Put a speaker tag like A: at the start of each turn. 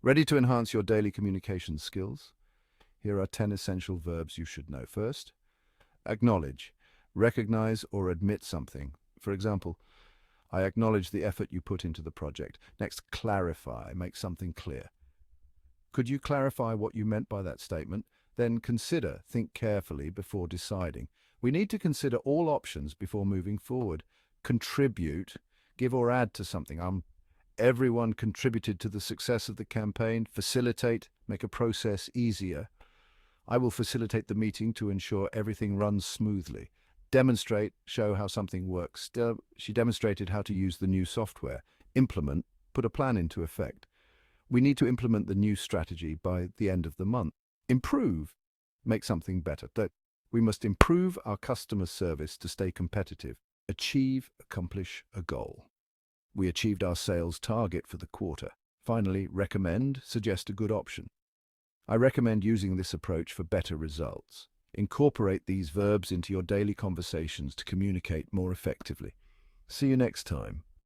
A: Ready to enhance your daily communication skills? Here are 10 essential verbs you should know. First, acknowledge. Recognize or admit something. For example, I acknowledge the effort you put into the project. Next, clarify. Make something clear. Could you clarify what you meant by that statement? Then consider, think carefully before deciding. We need to consider all options before moving forward. Contribute, give or add to something. Everyone contributed to the success of the campaign. Facilitate, make a process easier. I will facilitate the meeting to ensure everything runs smoothly. Demonstrate, show how something works. She demonstrated how to use the new software. Implement, put a plan into effect. We need to implement the new strategy by the end of the month. Improve, make something better. That we must improve our customer service to stay competitive. Achieve, accomplish a goal. We achieved our sales target for the quarter. Finally, recommend, suggest a good option. I recommend using this approach for better results. Incorporate these verbs into your daily conversations to communicate more effectively. See you next time.